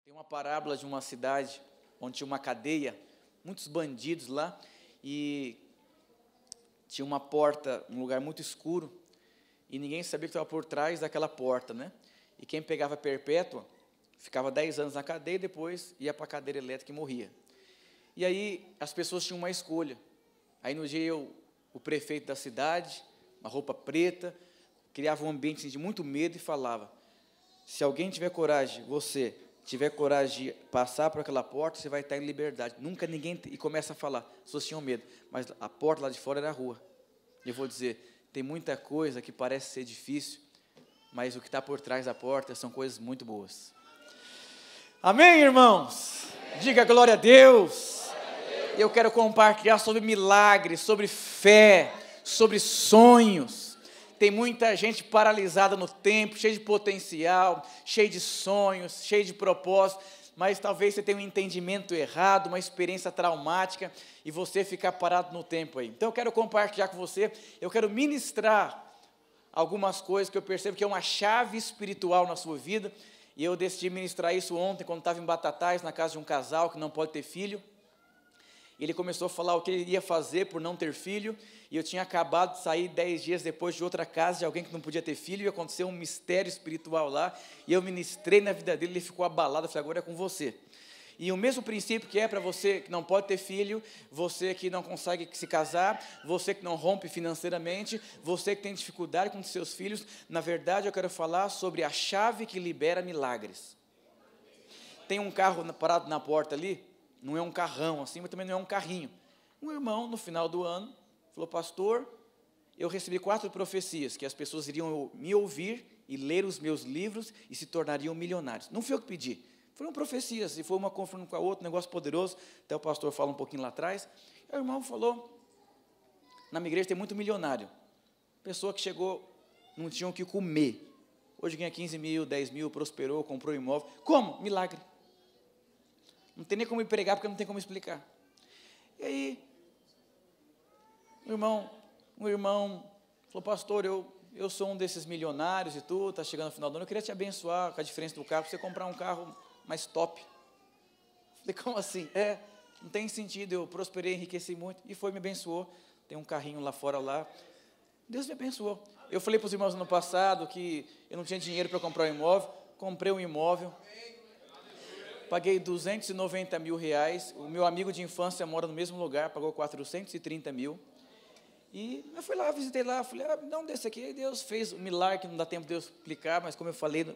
Tem uma parábola de uma cidade onde tinha uma cadeia, muitos bandidos lá, e tinha uma porta, um lugar muito escuro, e ninguém sabia o que estava por trás daquela porta, né? E quem pegava perpétua, ficava 10 anos na cadeia e depois ia para a cadeira elétrica e morria. E aí as pessoas tinham uma escolha. Aí no dia o prefeito da cidade, uma roupa preta, criava um ambiente de muito medo e falava: se alguém tiver coragem, você tiver coragem de passar por aquela porta, você vai estar em liberdade. Nunca ninguém... E começa a falar, as pessoas tinham medo, mas a porta lá de fora era a rua. E eu vou dizer, tem muita coisa que parece ser difícil, mas o que está por trás da porta são coisas muito boas. Amém, irmãos? Diga glória a Deus. Eu quero compartilhar sobre milagres, sobre fé, sobre sonhos. Tem muita gente paralisada no tempo, cheia de potencial, cheia de sonhos, cheia de propósitos, mas talvez você tenha um entendimento errado, uma experiência traumática, e você ficar parado no tempo aí. Então eu quero compartilhar com você, eu quero ministrar algumas coisas que eu percebo que é uma chave espiritual na sua vida, e eu decidi ministrar isso ontem, quando estava em Batatais, na casa de um casal que não pode ter filho. Ele começou a falar o que ele ia fazer por não ter filho, e eu tinha acabado de sair 10 dias depois de outra casa, de alguém que não podia ter filho, e aconteceu um mistério espiritual lá, e eu ministrei na vida dele, ele ficou abalado, eu falei, agora é com você. E o mesmo princípio que é para você que não pode ter filho, você que não consegue se casar, você que não rompe financeiramente, você que tem dificuldade com os seus filhos, na verdade eu quero falar sobre a chave que libera milagres. Tem um carro parado na porta ali, não é um carrão assim, mas também não é um carrinho. Um irmão, no final do ano, falou: pastor, eu recebi 4 profecias, que as pessoas iriam me ouvir e ler os meus livros e se tornariam milionários. Não foi eu que pedi, foram profecias, e foi uma confirmando com a outra, um negócio poderoso, até o pastor fala um pouquinho lá atrás. E o irmão falou: na minha igreja tem muito milionário, pessoa que chegou, não tinha o que comer, hoje ganha 15 mil, 10 mil, prosperou, comprou imóvel. Como? Milagre. Não tem nem como me pregar, porque não tem como explicar. E aí, um irmão falou: pastor, eu sou um desses milionários e tudo, está chegando no final do ano, eu queria te abençoar com a diferença do carro, para você comprar um carro mais top. Falei: como assim? Não tem sentido, eu prosperei, enriqueci muito, e foi, me abençoou. Tem um carrinho lá fora lá, Deus me abençoou. Eu falei para os irmãos no passado que eu não tinha dinheiro para comprar um imóvel, comprei um imóvel, paguei 290 mil reais, o meu amigo de infância mora no mesmo lugar, pagou 430 mil, e eu fui lá, visitei lá, falei: não, desse aqui, aí Deus fez um milagre, que não dá tempo de Deus explicar, mas como eu falei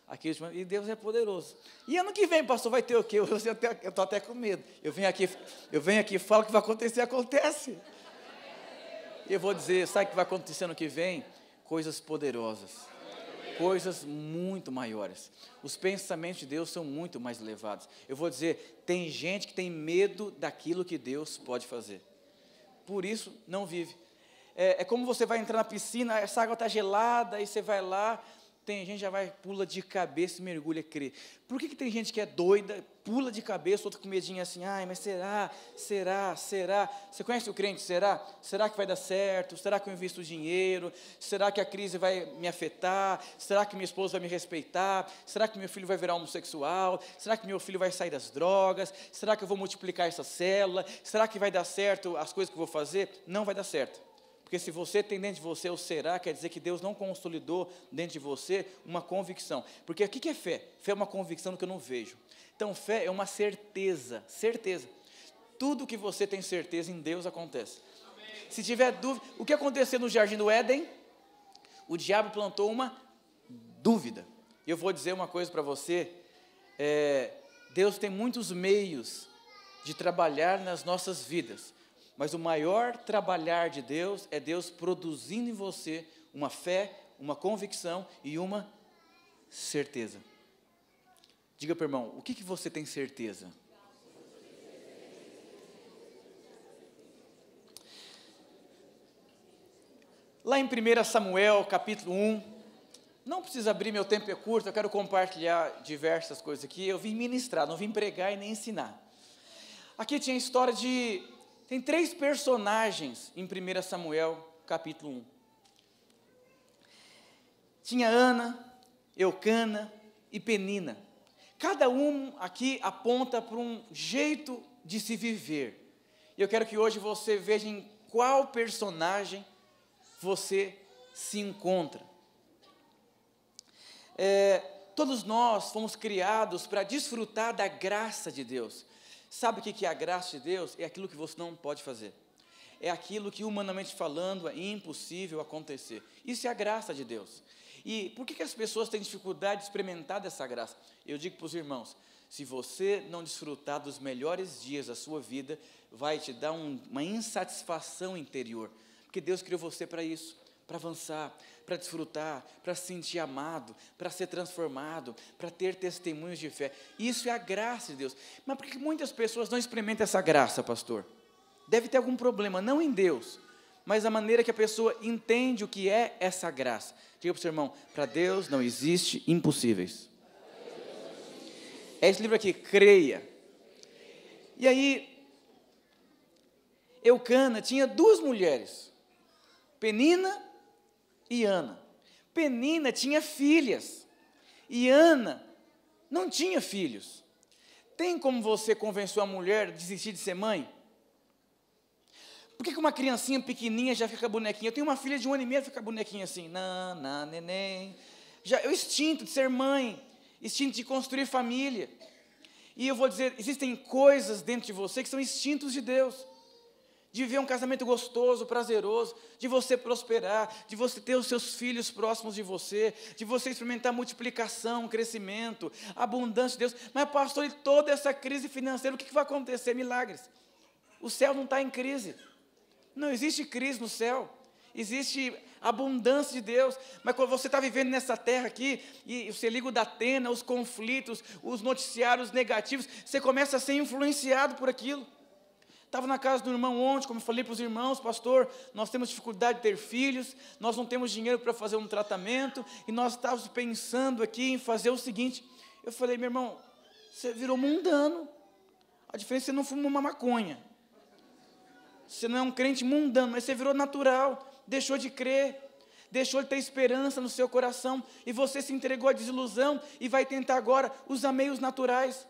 aqui, e Deus é poderoso. E ano que vem, pastor, vai ter o quê? Eu estou até com medo, eu venho aqui e falo que vai acontecer, acontece. E eu vou dizer, sabe o que vai acontecer ano que vem? Coisas poderosas. Coisas muito maiores. Os pensamentos de Deus são muito mais elevados. Eu vou dizer, tem gente que tem medo daquilo que Deus pode fazer. Por isso, não vive. É como você vai entrar na piscina, essa água está gelada, aí você vai lá, tem gente que já vai, pula de cabeça e mergulha, crê. Por que tem gente que é doida, pula de cabeça, outro com medinho assim: ai, mas será? Você conhece o crente? Será? Será que vai dar certo? Será que eu invisto dinheiro? Será que a crise vai me afetar? Será que minha esposa vai me respeitar? Será que meu filho vai virar homossexual? Será que meu filho vai sair das drogas? Será que eu vou multiplicar essa célula? Será que vai dar certo as coisas que eu vou fazer? Não vai dar certo. Porque se você tem dentro de você o será, quer dizer que Deus não consolidou dentro de você uma convicção. Porque o que é fé? Fé é uma convicção do que eu não vejo. Então, fé é uma certeza. Tudo que você tem certeza em Deus acontece. Amém. Se tiver dúvida, o que aconteceu no Jardim do Éden? O diabo plantou uma dúvida. Eu vou dizer uma coisa para você, Deus tem muitos meios de trabalhar nas nossas vidas. Mas o maior trabalhar de Deus é Deus produzindo em você uma fé, uma convicção e uma certeza. Diga para o irmão, o que você tem certeza? Lá em 1 Samuel, capítulo 1, não precisa abrir, meu tempo é curto, eu quero compartilhar diversas coisas aqui. Eu vim ministrar, não vim pregar e nem ensinar. Aqui tinha a história tem 3 personagens em 1 Samuel, capítulo 1. Tinha Ana, Eucana e Penina. Cada um aqui aponta para um jeito de se viver. E eu quero que hoje você veja em qual personagem você se encontra. Todos nós fomos criados para desfrutar da graça de Deus. Sabe o que é a graça de Deus? É aquilo que você não pode fazer. É aquilo que, humanamente falando, é impossível acontecer. Isso é a graça de Deus. E por que as pessoas têm dificuldade de experimentar dessa graça? Eu digo para os irmãos, se você não desfrutar dos melhores dias da sua vida, vai te dar uma insatisfação interior. Porque Deus criou você para isso, para avançar, para desfrutar, para se sentir amado, para ser transformado, para ter testemunhos de fé. Isso é a graça de Deus. Mas por que muitas pessoas não experimentam essa graça, pastor? Deve ter algum problema, não em Deus, mas a maneira que a pessoa entende o que é essa graça. Diga para o seu irmão, para Deus não existe impossíveis. É esse livro aqui, creia. E aí, Eucana tinha 2 mulheres, Penina e Ana. Penina tinha filhas, e Ana não tinha filhos. Tem como você convencer uma mulher a desistir de ser mãe? Por que uma criancinha pequenininha já fica bonequinha? Eu tenho uma filha de 1 ano e meio, fica bonequinha assim, neném. Já é o instinto de ser mãe, instinto de construir família. E eu vou dizer, existem coisas dentro de você que são instintos de Deus. De viver um casamento gostoso, prazeroso, de você prosperar, de você ter os seus filhos próximos de você, de você experimentar multiplicação, crescimento, abundância de Deus. Mas pastor, e toda essa crise financeira, o que vai acontecer? Milagres. O céu não está em crise. Não existe crise no céu, existe abundância de Deus, mas quando você está vivendo nessa terra aqui, e você liga o Datena, os conflitos, os noticiários negativos, você começa a ser influenciado por aquilo. Estava na casa do irmão ontem, como eu falei para os irmãos, pastor, nós temos dificuldade de ter filhos, nós não temos dinheiro para fazer um tratamento, e nós estávamos pensando aqui em fazer o seguinte, eu falei, meu irmão, você virou mundano, a diferença é que você não fuma uma maconha. Você não é um crente mundano, mas você virou natural, deixou de crer, deixou de ter esperança no seu coração, e você se entregou à desilusão, e vai tentar agora os meios naturais.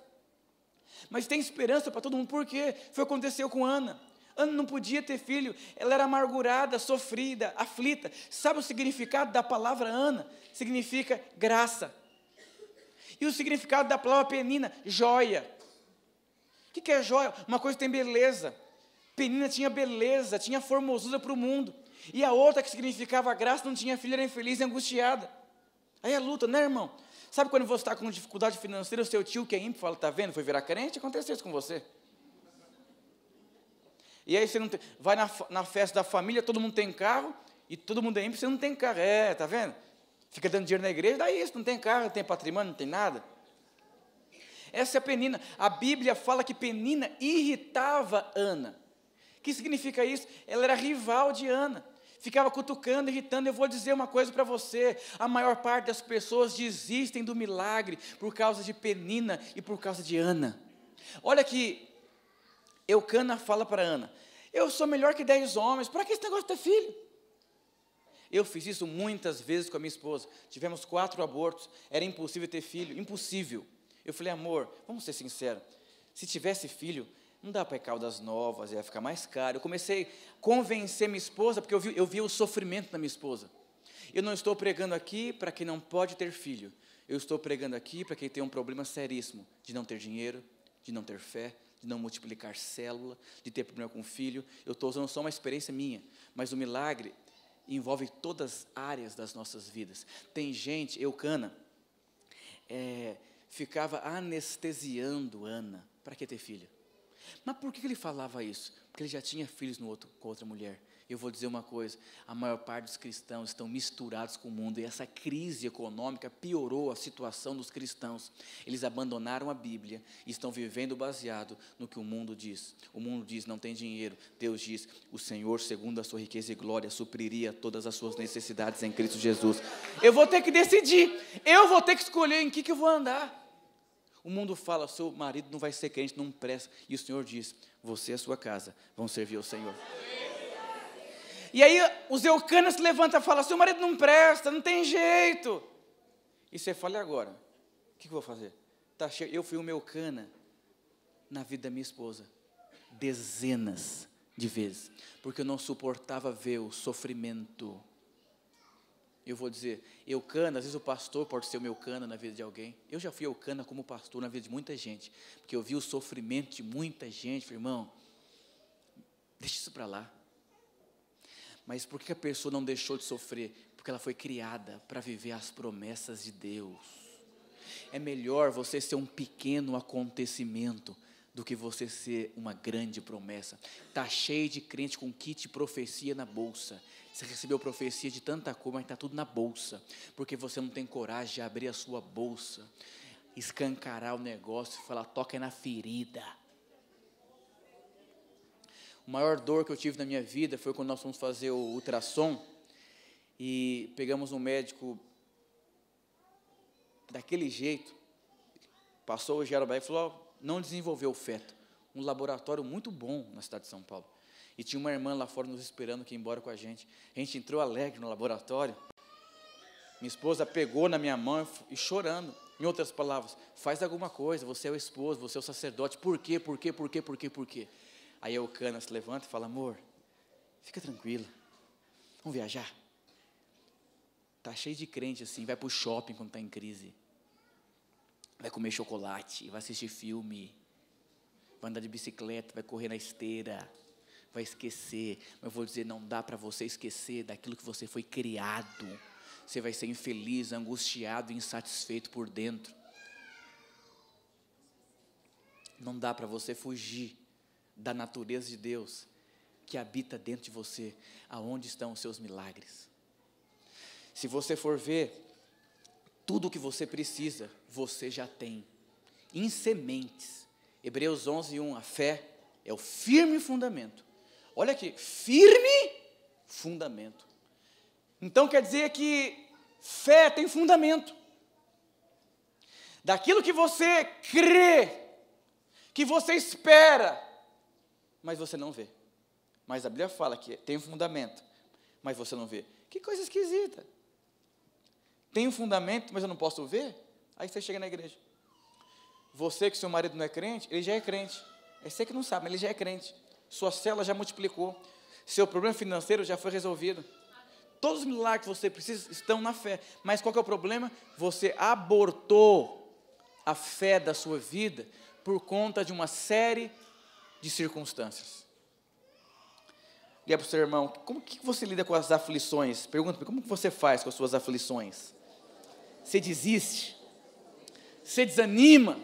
Mas tem esperança para todo mundo, por quê? Foi o que aconteceu com Ana. Ana não podia ter filho, ela era amargurada, sofrida, aflita. Sabe o significado da palavra Ana? Significa graça. E o significado da palavra Penina? Joia. O que é joia? Uma coisa que tem beleza. Penina tinha beleza, tinha formosura para o mundo. E a outra que significava graça, não tinha filho, era infeliz e angustiada. Aí é luta, né, irmão? Sabe quando você está com dificuldade financeira, o seu tio que é ímpio fala, está vendo, foi virar crente? Aconteceu isso com você. E aí você não tem, vai na festa da família, todo mundo tem carro, e todo mundo é ímpio, você não tem carro. Está vendo? Fica dando dinheiro na igreja, dá isso, não tem carro, não tem patrimônio, não tem nada. Essa é a Penina. A Bíblia fala que Penina irritava Ana. O que significa isso? Ela era rival de Ana, ficava cutucando, irritando. Eu vou dizer uma coisa para você, a maior parte das pessoas desistem do milagre por causa de Penina e por causa de Ana. Olha que Eucana fala para Ana, eu sou melhor que 10 homens, para que esse negócio de ter filho? Eu fiz isso muitas vezes com a minha esposa, tivemos 4 abortos, era impossível ter filho, impossível. Eu falei, amor, vamos ser sinceros, se tivesse filho, não dá para ir Caldas Novas, ia ficar mais caro. Eu comecei a convencer minha esposa, porque eu via o sofrimento da minha esposa. Eu não estou pregando aqui para quem não pode ter filho. Eu estou pregando aqui para quem tem um problema seríssimo, de não ter dinheiro, de não ter fé, de não multiplicar célula, de ter problema com o filho. Eu estou usando só uma experiência minha, mas o milagre envolve todas as áreas das nossas vidas. Tem gente, Eucana, ficava anestesiando Ana, para que ter filho? Mas por que ele falava isso? Porque ele já tinha filhos com outra mulher. Eu vou dizer uma coisa, a maior parte dos cristãos estão misturados com o mundo, e essa crise econômica piorou a situação dos cristãos. Eles abandonaram a Bíblia e estão vivendo baseado no que o mundo diz. O mundo diz, não tem dinheiro. Deus diz, o Senhor, segundo a sua riqueza e glória, supriria todas as suas necessidades em Cristo Jesus. Eu vou ter que decidir, eu vou ter que escolher em que eu vou andar. O mundo fala, seu marido não vai ser crente, não presta. E o Senhor diz, você e a sua casa vão servir ao Senhor. E aí os Eucanas se levantam e falam, seu marido não presta, não tem jeito. E você fala, e agora? O que eu vou fazer? Eu fui o meu cana na vida da minha esposa, dezenas de vezes, porque eu não suportava ver o sofrimento. Eu vou dizer, Eucana, às vezes o pastor pode ser o meu cana na vida de alguém. Eu já fui Eucana como pastor na vida de muita gente, porque eu vi o sofrimento de muita gente. Falei, irmão, deixa isso para lá. Mas por que a pessoa não deixou de sofrer? Porque ela foi criada para viver as promessas de Deus. É melhor você ser um pequeno acontecimento do que você ser uma grande promessa. Está cheio de crente com kit profecia na bolsa. Você recebeu profecia de tanta coisa, mas está tudo na bolsa. Porque você não tem coragem de abrir a sua bolsa, escancarar o negócio e falar, toca na ferida. A maior dor que eu tive na minha vida foi quando nós fomos fazer o ultrassom e pegamos um médico daquele jeito, passou o Geraldo e falou, não desenvolveu o feto. Um laboratório muito bom na cidade de São Paulo. E tinha uma irmã lá fora nos esperando que ia embora com a gente. A gente entrou alegre no laboratório. Minha esposa pegou na minha mão e chorando. Em outras palavras, faz alguma coisa, você é o esposo, você é o sacerdote. Por quê, por quê, por quê, por quê, por quê? Aí a Eucana se levanta e fala, amor, fica tranquila, vamos viajar. Está cheio de crente assim, vai para o shopping quando está em crise. Vai comer chocolate, vai assistir filme, vai andar de bicicleta, vai correr na esteira, vai esquecer. Mas eu vou dizer, não dá para você esquecer daquilo que você foi criado. Você vai ser infeliz, angustiado, insatisfeito por dentro. Não dá para você fugir da natureza de Deus que habita dentro de você, aonde estão os seus milagres. Se você for ver, tudo o que você precisa, você já tem, em sementes. Hebreus 11:1, a fé é o firme fundamento. Olha aqui, firme fundamento. Então quer dizer que fé tem fundamento. Daquilo que você crê, que você espera, mas você não vê. Mas a Bíblia fala que tem um fundamento, mas você não vê. Que coisa esquisita. Tem um fundamento, mas eu não posso ver? Aí você chega na igreja. Você que seu marido não é crente, ele já é crente. É você que não sabe, mas ele já é crente. Sua célula já multiplicou. Seu problema financeiro já foi resolvido. Todos os milagres que você precisa estão na fé. Mas qual que é o problema? Você abortou a fé da sua vida por conta de uma série de circunstâncias. Liga para o seu irmão, como que você lida com as aflições? Pergunta, como que você faz com as suas aflições? Você desiste? Você desanima?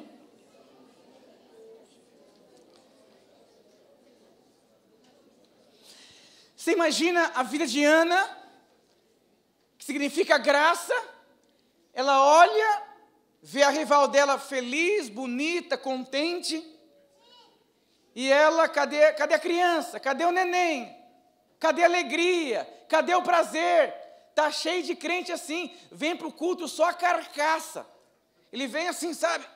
Você imagina a vida de Ana, que significa graça, ela olha, vê a rival dela feliz, bonita, contente, e ela, cadê a criança? Cadê o neném? Cadê a alegria? Cadê o prazer? Está cheio de crente assim, vem para o culto só a carcaça. Ele vem assim, sabe?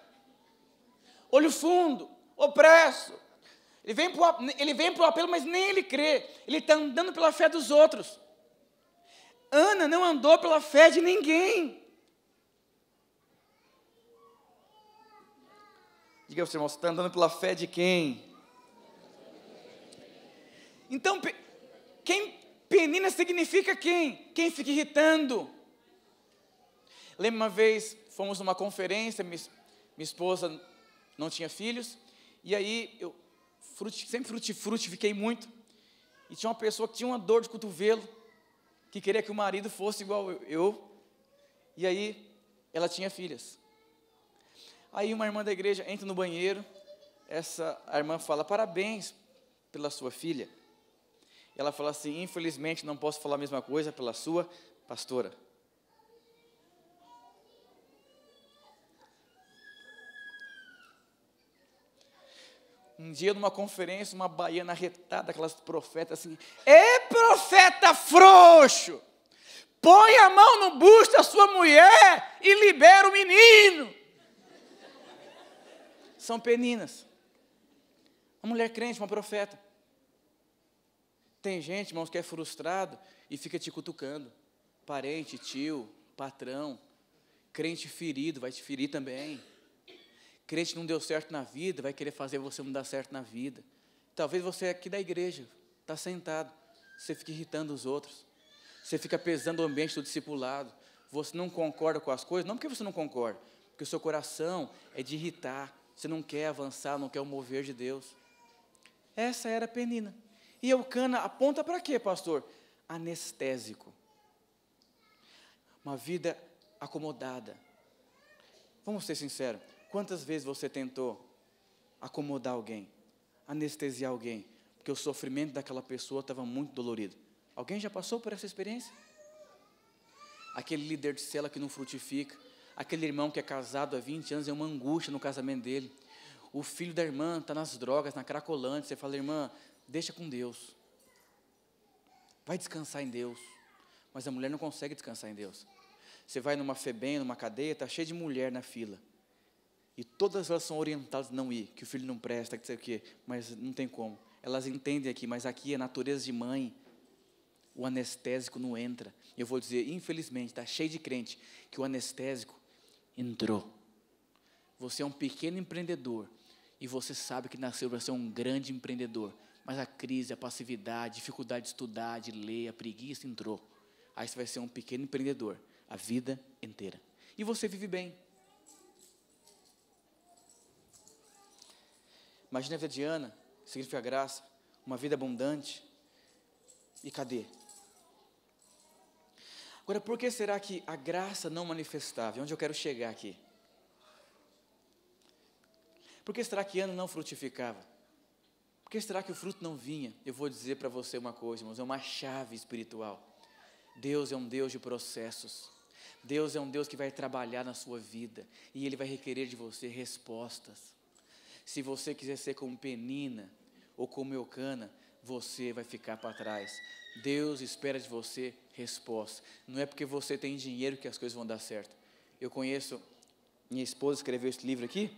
Olho fundo, opresso. Ele vem para o apelo, mas nem ele crê. Ele está andando pela fé dos outros. Ana não andou pela fé de ninguém. Diga ao seu irmão, você está andando pela fé de quem? Então, penina significa quem? Quem fica irritando. Lembro uma vez, fomos numa conferência, minha esposa não tinha filhos, e aí eu sempre fruti, fiquei muito, e tinha uma pessoa que tinha uma dor de cotovelo, que queria que o marido fosse igual eu, e aí ela tinha filhas. Aí uma irmã da igreja entra no banheiro, a irmã fala, parabéns pela sua filha. Ela fala assim, infelizmente não posso falar a mesma coisa pela sua pastora. Um dia numa conferência, uma baiana retada, aquelas profetas assim, profeta frouxo, põe a mão no busto da sua mulher e libera o menino. São peninas. Uma mulher crente, uma profeta. Tem gente, irmãos, que é frustrado e fica te cutucando. Parente, tio, patrão, crente ferido, vai te ferir também. crente não deu certo na vida, vai querer fazer você não dar certo na vida. Talvez você aqui da igreja, está sentado, você fica irritando os outros, você fica pesando o ambiente do discipulado, você não concorda com as coisas, não porque você não concorda, porque o seu coração é de irritar, você não quer avançar, não quer o mover de Deus. Essa era Penina. E Eucana aponta para quê, pastor? Anestésico. Uma vida acomodada. Vamos ser sinceros, quantas vezes você tentou acomodar alguém, anestesiar alguém, porque o sofrimento daquela pessoa estava muito dolorido? Alguém já passou por essa experiência? Aquele líder de cela que não frutifica, aquele irmão que é casado há 20 anos, é uma angústia no casamento dele. O filho da irmã está nas drogas, na cracolândia, você fala, irmã, deixa com Deus. Vai descansar em Deus. Mas a mulher não consegue descansar em Deus. Você vai numa FEBEM, numa cadeia, está cheio de mulher na fila. E todas elas são orientadas a não ir, que o filho não presta, que sei o quê, mas não tem como. Elas entendem aqui, mas aqui é natureza de mãe. O anestésico não entra. Eu vou dizer, infelizmente, está cheio de crente, que o anestésico entrou. Você é um pequeno empreendedor, e você sabe que nasceu para ser um grande empreendedor, mas a crise, a passividade, a dificuldade de estudar, de ler, a preguiça entrou. Aí você vai ser um pequeno empreendedor, a vida inteira. E você vive bem. Imagina a vida de Ana, significa graça, uma vida abundante. E cadê? Agora, por que será que a graça não manifestava? Onde eu quero chegar aqui? Por que será que Ana não frutificava? Por que será que o fruto não vinha? Eu vou dizer para você uma coisa, irmãos, é uma chave espiritual. Deus é um Deus de processos. Deus é um Deus que vai trabalhar na sua vida, e Ele vai requerer de você respostas. Se você quiser ser como Penina, ou como Eucana, você vai ficar para trás. Deus espera de você resposta. Não é porque você tem dinheiro que as coisas vão dar certo. Eu conheço, minha esposa escreveu esse livro aqui.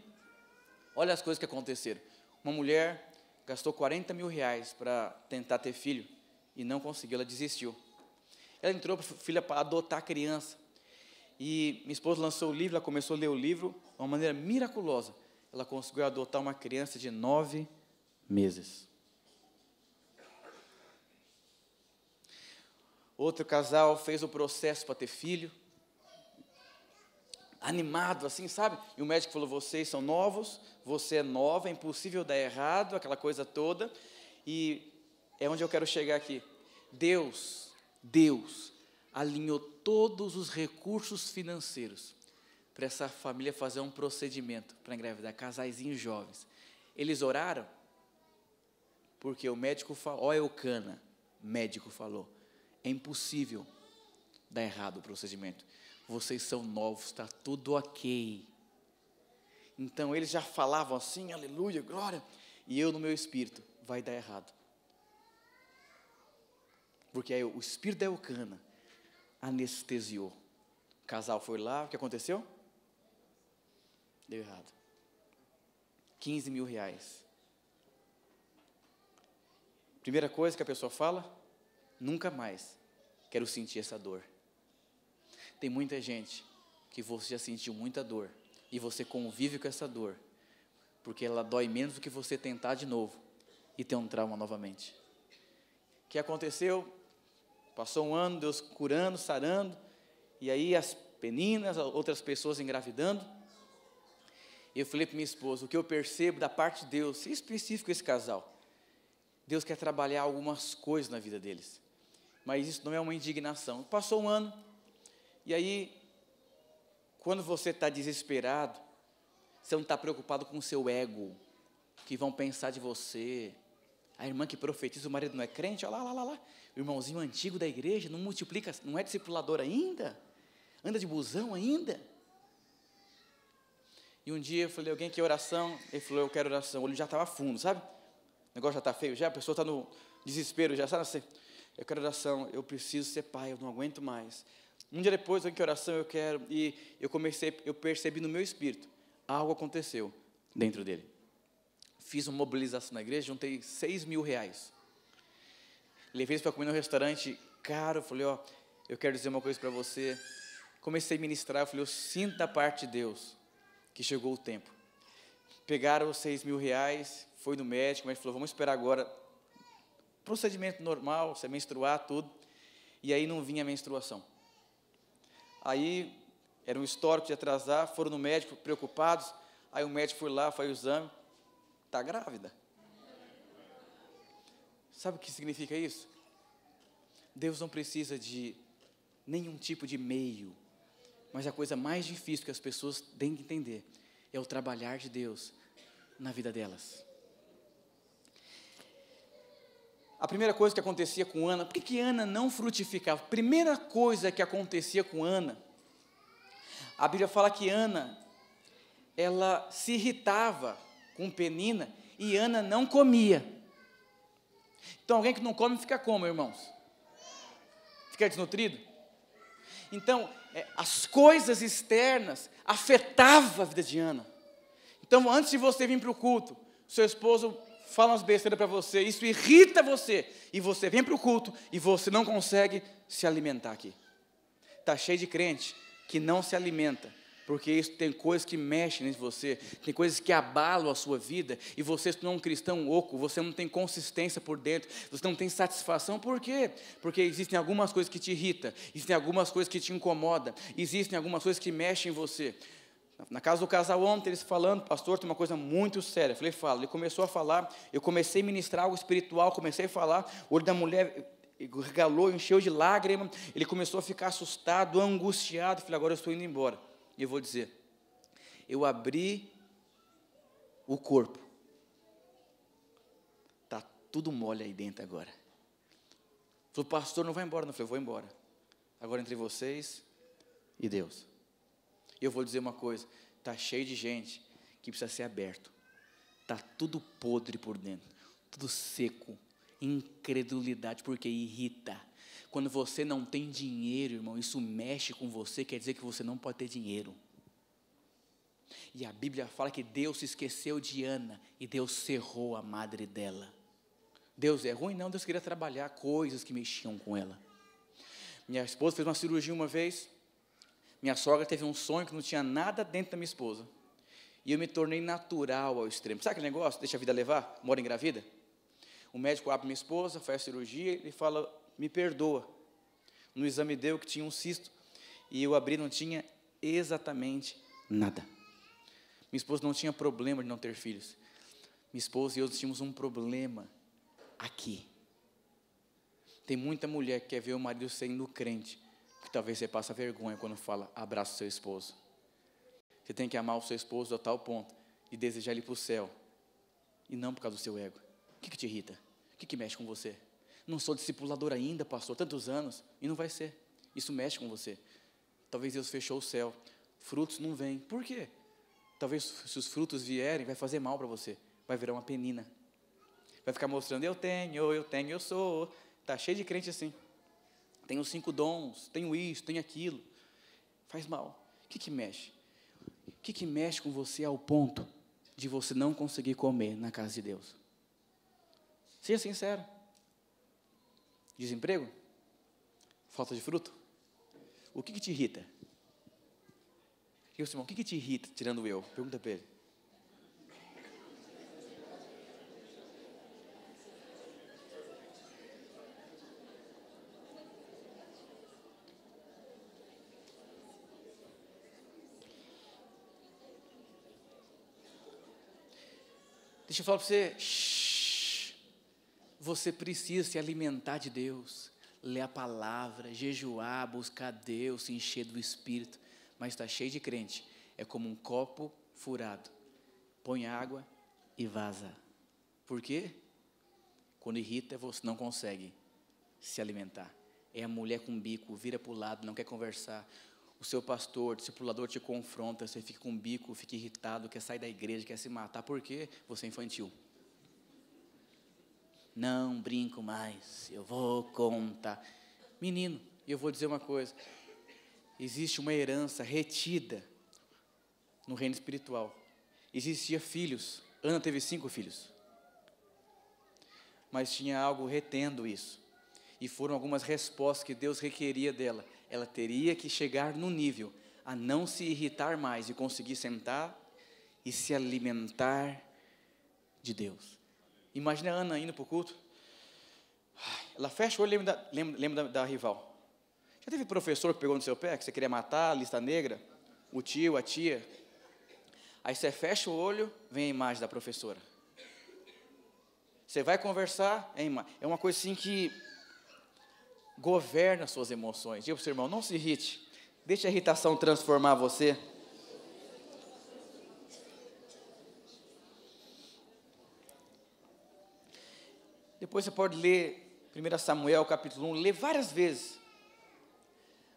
Olha as coisas que aconteceram. Uma mulher gastou 40 mil reais para tentar ter filho e não conseguiu, ela desistiu. Ela entrou para filha para adotar a criança. E minha esposa lançou o livro, ela começou a ler o livro de uma maneira miraculosa. Ela conseguiu adotar uma criança de 9 meses. Outro casal fez o processo para ter filho, animado assim, sabe? E o médico falou, vocês são novos, você é nova, é impossível dar errado, aquela coisa toda. E é onde eu quero chegar aqui. Deus alinhou todos os recursos financeiros para essa família fazer um procedimento para engravidar, casaizinhos jovens. Eles oraram, porque o médico falou, ó Eucana, médico falou, é impossível dar errado o procedimento. Vocês são novos, está tudo ok. Então eles já falavam assim, aleluia, glória, e eu no meu espírito, vai dar errado. Porque aí o espírito da Eucana anestesiou. O casal foi lá, o que aconteceu? Deu errado. 15 mil reais. Primeira coisa que a pessoa fala, nunca mais quero sentir essa dor. Tem muita gente que você já sentiu muita dor e você convive com essa dor, porque ela dói menos do que você tentar de novo e ter um trauma novamente. O que aconteceu? Passou um ano, Deus curando, sarando, e aí as Peninas, outras pessoas engravidando. E eu falei para minha esposa, o que eu percebo da parte de Deus, em específico esse casal, Deus quer trabalhar algumas coisas na vida deles, mas isso não é uma indignação. Passou um ano, e aí, quando você está desesperado, você não está preocupado com o seu ego, o que vão pensar de você. A irmã que profetiza, o marido não é crente, olha lá, o irmãozinho antigo da igreja, não multiplica, não é discipulador ainda, anda de busão ainda. E um dia eu falei, alguém quer oração? Ele falou, eu quero oração. O olho já estava fundo, sabe? O negócio já está feio, já a pessoa está no desespero, já sabe assim, eu quero oração, eu preciso ser pai, eu não aguento mais. Um dia depois, alguém quer oração, eu quero, e eu percebi no meu espírito, algo aconteceu dentro dele. Fiz uma mobilização na igreja, juntei 6 mil reais. Levei eles para comer no restaurante caro, falei, ó, eu quero dizer uma coisa para você. Comecei a ministrar, eu falei, eu sinto da parte de Deus que chegou o tempo. Pegaram os R$6.000, foi no médico, mas falou, vamos esperar agora, procedimento normal, você menstruar, tudo, e aí não vinha a menstruação. Aí, era um histórico de atrasar, foram no médico, preocupados, aí o médico foi lá, faz o exame, está grávida. Sabe o que significa isso? Deus não precisa de nenhum tipo de meio, mas a coisa mais difícil que as pessoas têm que entender é o trabalhar de Deus na vida delas. A primeira coisa que acontecia com Ana, por que Ana não frutificava? A primeira coisa que acontecia com Ana, a Bíblia fala que Ana, ela se irritava com Penina e Ana não comia. Então alguém que não come fica como, irmãos? Fica desnutrido? Então, as coisas externas afetavam a vida de Ana. Então, antes de você vir para o culto, seu esposo fala umas besteiras para você, isso irrita você, e você vem para o culto e você não consegue se alimentar aqui. Está cheio de crente que não se alimenta, porque isso tem coisas que mexem em você, tem coisas que abalam a sua vida, e você não é um cristão oco, você não tem consistência por dentro, você não tem satisfação. Por quê? Porque existem algumas coisas que te irritam, existem algumas coisas que te incomodam, existem algumas coisas que mexem em você. Na casa do casal ontem, eles falando, pastor, tem uma coisa muito séria. Eu falei, fala. Ele começou a falar, eu comecei a ministrar algo espiritual, comecei a falar, o olho da mulher regalou, encheu de lágrimas, ele começou a ficar assustado, angustiado. Eu falei, agora eu estou indo embora. E eu vou dizer, eu abri o corpo, está tudo mole aí dentro agora. Falei, pastor, não vai embora. Não, eu falei, vou embora. Agora entre vocês e Deus. E eu vou dizer uma coisa, está cheio de gente que precisa ser aberto. Está tudo podre por dentro, tudo seco, incredulidade, porque irrita. Quando você não tem dinheiro, irmão, isso mexe com você, quer dizer que você não pode ter dinheiro. E a Bíblia fala que Deus se esqueceu de Ana, e Deus cerrou a madre dela. Deus é ruim? Não, Deus queria trabalhar coisas que mexiam com ela. Minha esposa fez uma cirurgia uma vez, minha sogra teve um sonho que não tinha nada dentro da minha esposa, e eu me tornei natural ao extremo. Sabe aquele negócio, deixa a vida levar, mora engravida? O médico abre minha esposa, faz a cirurgia, ele fala, me perdoa. No exame deu que tinha um cisto, e eu abri, não tinha exatamente nada. Minha esposa não tinha problema de não ter filhos. Minha esposa e eu tínhamos um problema aqui. Tem muita mulher que quer ver o marido sendo crente, que talvez você passe vergonha quando fala, abraça o seu esposo. Você tem que amar o seu esposo a tal ponto, de desejar ele para o céu, e não por causa do seu ego. O que te irrita? O que mexe com você? Não sou discipulador ainda, pastor, tantos anos, e não vai ser. Isso mexe com você. Talvez Deus fechou o céu, frutos não vêm. Por quê? Talvez se os frutos vierem, vai fazer mal para você, vai virar uma penina. Vai ficar mostrando, eu tenho, eu sou. Está cheio de crente assim. Tenho 5 dons, tenho isso, tenho aquilo. Faz mal. O que mexe? O que mexe com você ao ponto de você não conseguir comer na casa de Deus? Seja sincero. Desemprego? Falta de fruto? O que te irrita? Irmão, o que te irrita, tirando eu? Pergunta para ele. Deixa eu falar para você, você precisa se alimentar de Deus, ler a palavra, jejuar, buscar Deus, se encher do Espírito, mas está cheio de crente, é como um copo furado, põe água e vaza. Por quê? Quando irrita, você não consegue se alimentar. É a mulher com bico, vira para o lado, não quer conversar. O seu pastor, discipulador te confronta, você fica com bico, fica irritado, quer sair da igreja, quer se matar. Por quê? Você é infantil. Não brinco mais, eu vou contar. Menino, eu vou dizer uma coisa. Existe uma herança retida no reino espiritual. Existia filhos. Ana teve 5 filhos. Mas tinha algo retendo isso. E foram algumas respostas que Deus requeria dela. Ela teria que chegar no nível a não se irritar mais e conseguir sentar e se alimentar de Deus. Imagina a Ana indo para o culto. Ela fecha o olho e lembra da rival. Já teve professor que pegou no seu pé, que você queria matar, a lista negra? O tio, a tia? Aí você fecha o olho, vem a imagem da professora. Você vai conversar, é uma coisa assim que governa suas emoções. Diga para o seu irmão, não se irrite. Deixa a irritação transformar você. Depois você pode ler 1 Samuel capítulo 1, ler várias vezes.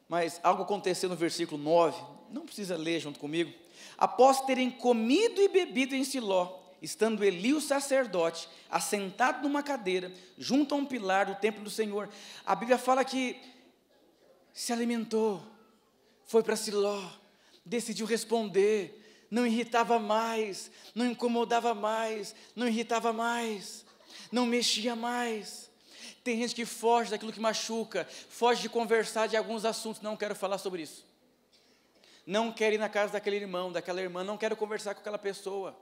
Mas algo aconteceu no versículo 9, não precisa ler junto comigo. Após terem comido e bebido em Siló, estando Eli o sacerdote, assentado numa cadeira, junto a um pilar do templo do Senhor, a Bíblia fala que se alimentou, foi para Siló, decidiu responder, não irritava mais, não incomodava mais, não irritava mais, não mexia mais. Tem gente que foge daquilo que machuca, foge de conversar de alguns assuntos, não quero falar sobre isso. Não quero ir na casa daquele irmão, daquela irmã, não quero conversar com aquela pessoa,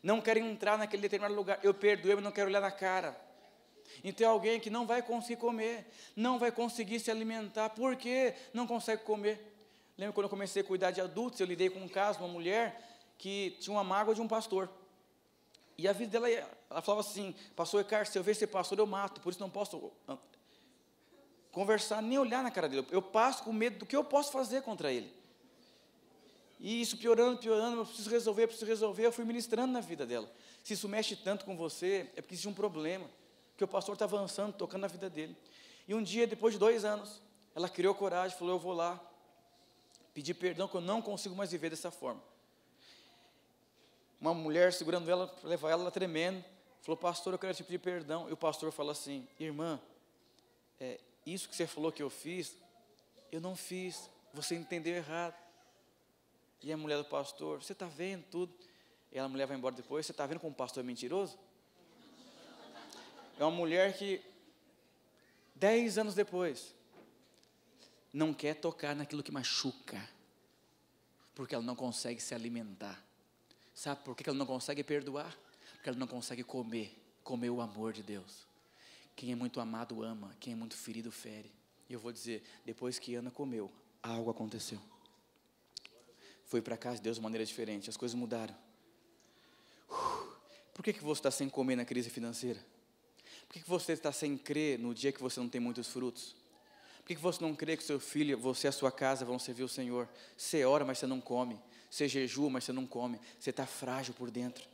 não quero entrar naquele determinado lugar, eu perdoei, mas não quero olhar na cara. Então é alguém que não vai conseguir comer, não vai conseguir se alimentar, por quê? Não consegue comer. Lembra quando eu comecei a cuidar de adultos, eu lidei com um caso, uma mulher que tinha uma mágoa de um pastor. E a vida dela, ela falava assim, pastor Ricardo, se eu ver esse pastor eu mato, por isso não posso conversar, nem olhar na cara dele, eu passo com medo do que eu posso fazer contra ele. E isso piorando, eu preciso resolver, eu fui ministrando na vida dela. Se isso mexe tanto com você, é porque existe um problema, que o pastor está avançando, tocando na vida dele. E um dia, depois de 2 anos, ela criou coragem, falou, eu vou lá, pedir perdão, que eu não consigo mais viver dessa forma. Uma mulher segurando ela, para levar ela tremendo, falou, pastor, eu quero te pedir perdão. E o pastor falou assim, irmã, isso que você falou que eu fiz, eu não fiz, você entendeu errado. E a mulher do pastor, você está vendo tudo? E a mulher vai embora depois, você está vendo como o pastor é mentiroso? É uma mulher que, 10 anos depois, não quer tocar naquilo que machuca, porque ela não consegue se alimentar. Sabe por que ela não consegue perdoar? Porque ela não consegue comer o amor de Deus. Quem é muito amado ama, quem é muito ferido fere. E eu vou dizer, depois que Ana comeu, algo aconteceu. Foi para casa de Deus de maneira diferente, as coisas mudaram. Por que você está sem comer na crise financeira? Por que você está sem crer no dia que você não tem muitos frutos? Por que você não crê que seu filho, você e a sua casa vão servir o Senhor? Você ora, mas você não come. Você jejua, mas você não come. Você está frágil por dentro.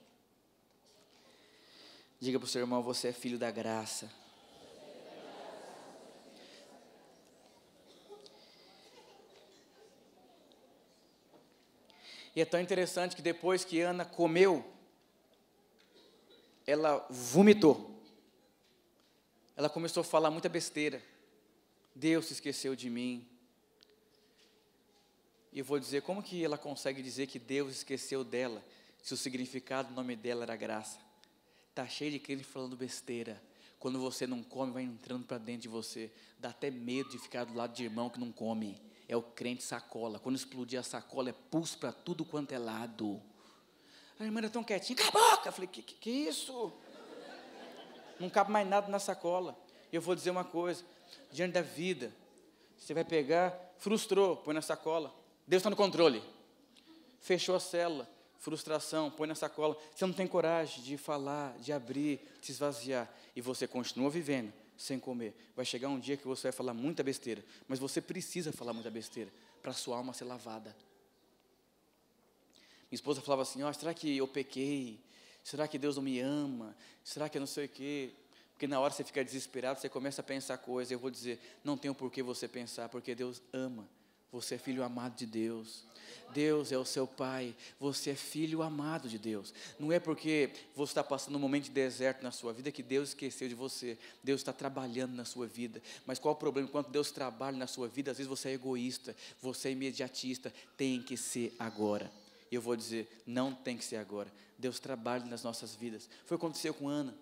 Diga para o seu irmão, você é filho da graça. E é tão interessante que depois que Ana comeu, ela vomitou. Ela começou a falar muita besteira. Deus se esqueceu de mim. E eu vou dizer, como que ela consegue dizer que Deus esqueceu dela, se o significado do nome dela era graça? Está cheio de crente falando besteira. Quando você não come, vai entrando para dentro de você. Dá até medo de ficar do lado de irmão que não come. É o crente sacola. Quando explodir a sacola, é pulso para tudo quanto é lado. A irmã era tão quietinha, cala a boca. Eu falei, que isso? Não cabe mais nada na sacola. E eu vou dizer uma coisa, diante da vida, você vai pegar, frustrou, põe na sacola. Deus está no controle. Fechou a célula, frustração, põe na sacola. Você não tem coragem de falar, de abrir, de se esvaziar. E você continua vivendo sem comer. Vai chegar um dia que você vai falar muita besteira. Mas você precisa falar muita besteira para a sua alma ser lavada. Minha esposa falava assim, será que eu pequei? Será que Deus não me ama? Será que eu não sei o quê? Porque na hora você fica desesperado, você começa a pensar coisas. Eu vou dizer, não tem por que você pensar, porque Deus ama. Você é filho amado de Deus. Deus é o seu Pai. Você é filho amado de Deus. Não é porque você está passando um momento de deserto na sua vida que Deus esqueceu de você. Deus está trabalhando na sua vida. Mas qual o problema? Enquanto Deus trabalha na sua vida, às vezes você é egoísta, você é imediatista. Tem que ser agora. E eu vou dizer, não tem que ser agora. Deus trabalha nas nossas vidas. Foi o que aconteceu com Ana.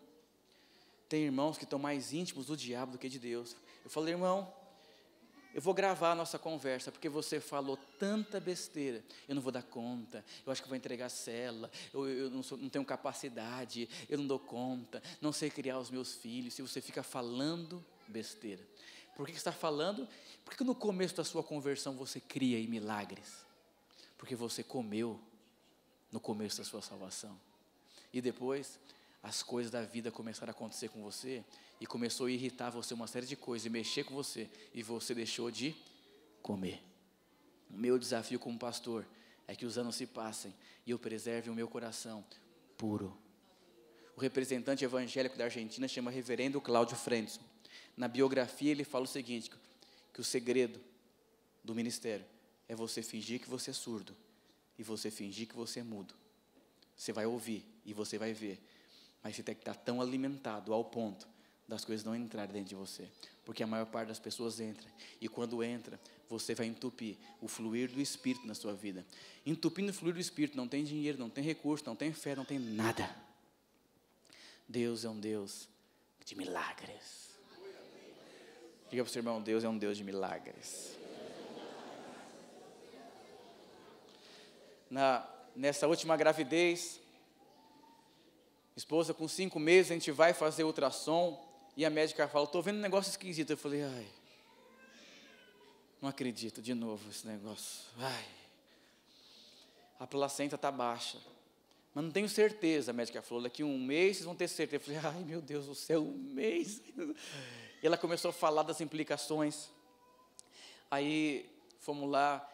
Tem irmãos que estão mais íntimos do diabo do que de Deus. Eu falei, irmão, eu vou gravar a nossa conversa, porque você falou tanta besteira, eu não vou dar conta, eu acho que vou entregar a célula, eu não tenho capacidade, eu não dou conta, não sei criar os meus filhos, se você fica falando besteira. Por que você está falando? Por que no começo da sua conversão você cria aí milagres? Porque você comeu no começo da sua salvação. E depois, as coisas da vida começaram a acontecer com você, e começou a irritar você uma série de coisas, e mexer com você, e você deixou de comer. O meu desafio como pastor é que os anos se passem, e eu preserve o meu coração puro. O representante evangélico da Argentina chama Reverendo Cláudio Frentzen. Na biografia ele fala o seguinte, que o segredo do ministério é você fingir que você é surdo, e você fingir que você é mudo. Você vai ouvir, e você vai ver, mas você tem que estar tão alimentado ao ponto das coisas não entrarem dentro de você, porque a maior parte das pessoas entra, e quando entra, você vai entupir o fluir do Espírito na sua vida. Entupindo o fluir do Espírito, não tem dinheiro, não tem recurso, não tem fé, não tem nada. Deus é um Deus de milagres. Diga para o seu irmão, Deus é um Deus de milagres. Nessa última gravidez, esposa com 5 meses, a gente vai fazer ultrassom, e a médica fala, estou vendo um negócio esquisito. Eu falei, ai, não acredito, de novo esse negócio. Ai, a placenta está baixa, mas não tenho certeza, a médica falou, daqui 1 mês vocês vão ter certeza. Eu falei, ai meu Deus do céu, 1 mês. E ela começou a falar das implicações. Aí fomos lá,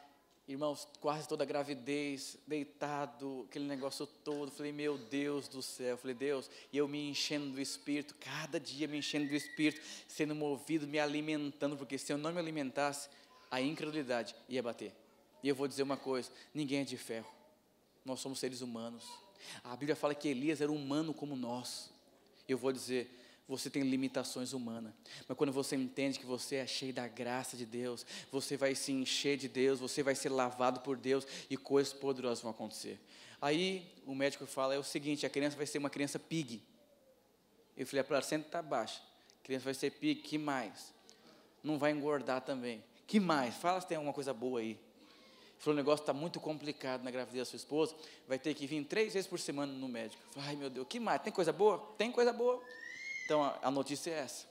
irmãos, quase toda a gravidez, deitado, aquele negócio todo. Falei, meu Deus do céu. Falei, Deus, e eu me enchendo do Espírito, cada dia me enchendo do Espírito, sendo movido, me alimentando, porque se eu não me alimentasse, a incredulidade ia bater. E eu vou dizer uma coisa, ninguém é de ferro, nós somos seres humanos. A Bíblia fala que Elias era humano como nós. Eu vou dizer, você tem limitações humanas, mas quando você entende que você é cheio da graça de Deus, você vai se encher de Deus, você vai ser lavado por Deus, e coisas poderosas vão acontecer. Aí o médico fala, é o seguinte, a criança vai ser uma criança pig. Eu falei, a placenta está baixa, a criança vai ser pig, que mais? Não vai engordar também, que mais? Fala se tem alguma coisa boa aí. Ele falou, o negócio está muito complicado na gravidez da sua esposa, vai ter que vir 3 vezes por semana no médico. Eu falei, ai meu Deus, que mais? Tem coisa boa? Tem coisa boa. Então, a notícia é essa.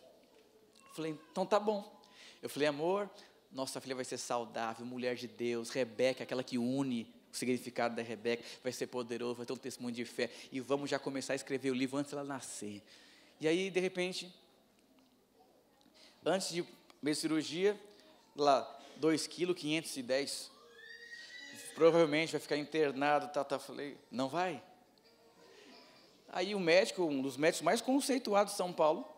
Eu falei, então tá bom. Eu falei, amor, nossa filha vai ser saudável, mulher de Deus, Rebeca, aquela que une o significado da Rebeca, vai ser poderoso, vai ter um testemunho de fé, e vamos já começar a escrever o livro antes dela nascer. E aí, de repente, antes de minha cirurgia, lá, 2,510 kg, provavelmente vai ficar internado, falei, não vai? Aí o médico, um dos médicos mais conceituados de São Paulo,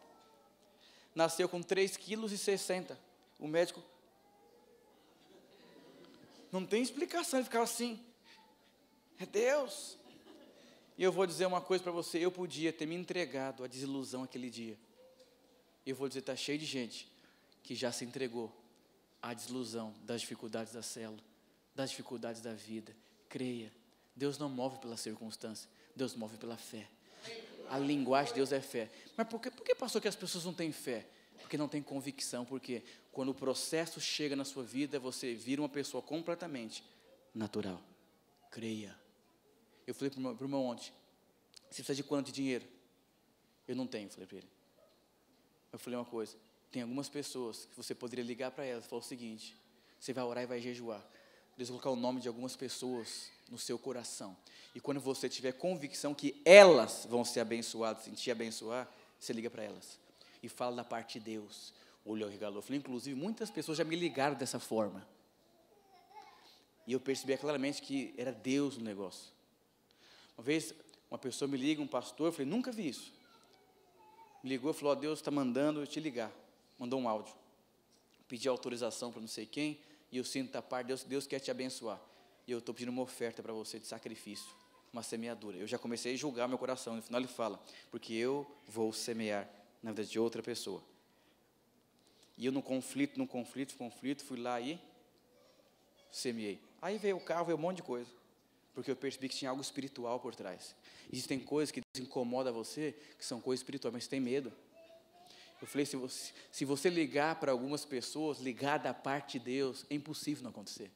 nasceu com 3,60 kg. O médico, não tem explicação, ele ficava assim, é Deus. E eu vou dizer uma coisa para você, eu podia ter me entregado à desilusão aquele dia. Eu vou dizer, está cheio de gente que já se entregou à desilusão das dificuldades da célula, das dificuldades da vida. Creia, Deus não move pela circunstância, Deus move pela fé. A linguagem de Deus é fé. Mas por que pastor, que as pessoas não têm fé? Porque não tem convicção, porque quando o processo chega na sua vida, você vira uma pessoa completamente natural. Creia. Eu falei para o meu irmão ontem, você precisa de quanto de dinheiro? Eu não tenho, falei para ele. Eu falei uma coisa, tem algumas pessoas que você poderia ligar para elas e falar o seguinte, você vai orar e vai jejuar. Deus vai colocar o nome de algumas pessoas no seu coração. E quando você tiver convicção que elas vão ser abençoadas, sentir abençoar, você liga para elas. E fala da parte de Deus. Olhou, regalou. Falei, inclusive, muitas pessoas já me ligaram dessa forma. E eu percebi claramente que era Deus no negócio. Uma vez, uma pessoa me liga, um pastor, eu falei, nunca vi isso. Me ligou e falou, Deus está mandando eu te ligar. Mandou um áudio. Pedi autorização para não sei quem, e eu sinto da parte de Deus que Deus quer te abençoar. E eu estou pedindo uma oferta para você de sacrifício, uma semeadura. Eu já comecei a julgar meu coração. No final ele fala, porque eu vou semear na vida de outra pessoa. E eu no conflito, fui lá e semeei. Aí veio o carro, veio um monte de coisa. Porque eu percebi que tinha algo espiritual por trás. Existem coisas que incomodam você, que são coisas espirituais, mas você tem medo. Eu falei, se você ligar para algumas pessoas, ligar da parte de Deus, é impossível não acontecer.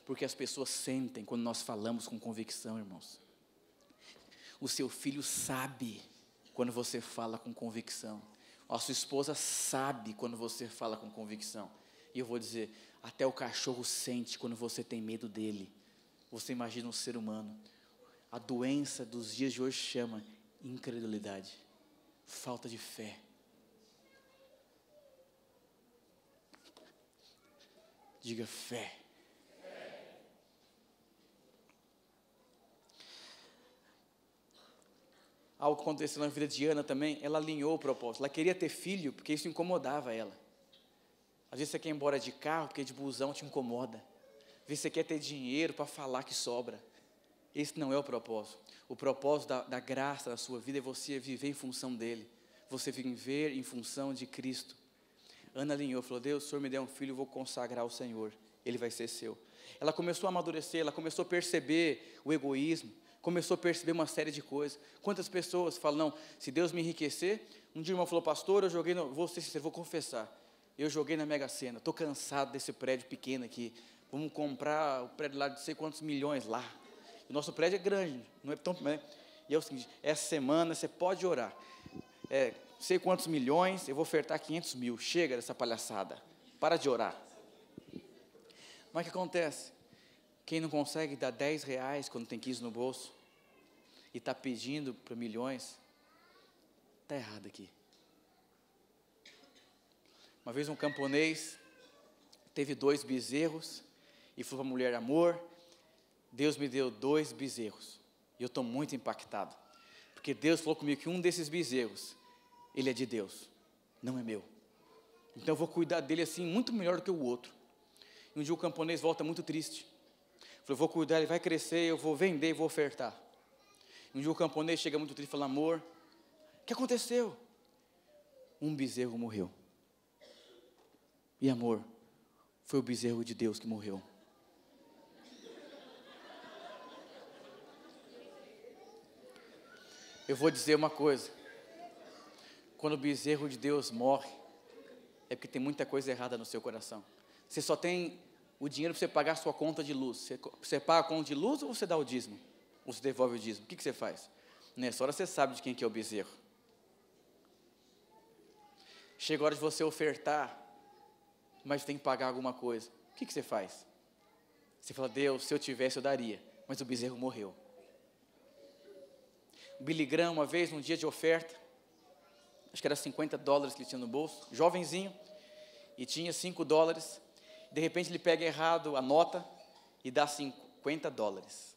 Porque as pessoas sentem quando nós falamos com convicção, irmãos. O seu filho sabe quando você fala com convicção. A sua esposa sabe quando você fala com convicção. E eu vou dizer, até o cachorro sente quando você tem medo dele. Você imagina um ser humano. A doença dos dias de hoje chama incredulidade, falta de fé. Diga fé. Algo aconteceu na vida de Ana também, ela alinhou o propósito. Ela queria ter filho porque isso incomodava ela. Às vezes você quer ir embora de carro porque de busão te incomoda. Às vezes você quer ter dinheiro para falar que sobra. Esse não é o propósito. O propósito da graça na sua vida é você viver em função dele. Você viver em função de Cristo. Ana alinhou, falou, Deus, se o Senhor me der um filho, eu vou consagrar ao Senhor. Ele vai ser seu. Ela começou a amadurecer, ela começou a perceber o egoísmo, começou a perceber uma série de coisas. Quantas pessoas falam, não, se Deus me enriquecer, um dia o irmão falou, pastor, eu joguei, vou ser sincero, vou confessar, eu joguei na Mega Sena, estou cansado desse prédio pequeno aqui, vamos comprar o prédio lá de não sei quantos milhões lá. O nosso prédio é grande, não é tão, né? E é o seguinte, essa semana você pode orar, sei quantos milhões, eu vou ofertar 500 mil, chega dessa palhaçada, para de orar. Mas o que acontece? Quem não consegue dar 10 reais quando tem 15 no bolso, e está pedindo para milhões, está errado aqui. Uma vez um camponês teve 2 bezerros, e falou para a mulher, amor, Deus me deu 2 bezerros, e eu estou muito impactado, porque Deus falou comigo que um desses bezerros, ele é de Deus, não é meu. Então eu vou cuidar dele assim, muito melhor do que o outro. E um dia o camponês volta muito triste. Falou, vou cuidar, ele vai crescer, eu vou vender e vou ofertar. E um dia o camponês chega muito triste e fala, amor, o que aconteceu? Um bezerro morreu. E amor, foi o bezerro de Deus que morreu. Eu vou dizer uma coisa. Quando o bezerro de Deus morre, é porque tem muita coisa errada no seu coração. Você só tem o dinheiro para você pagar a sua conta de luz. Você paga a conta de luz ou você dá o dízimo? Ou você devolve o dízimo? O que você faz? Nessa hora você sabe de quem que é o bezerro. Chega a hora de você ofertar, mas tem que pagar alguma coisa. O que você faz? Você fala, Deus, se eu tivesse eu daria, mas o bezerro morreu. O Billy Graham, uma vez, num dia de oferta, acho que era $50 que ele tinha no bolso, jovenzinho, e tinha $5, de repente ele pega errado a nota e dá $50.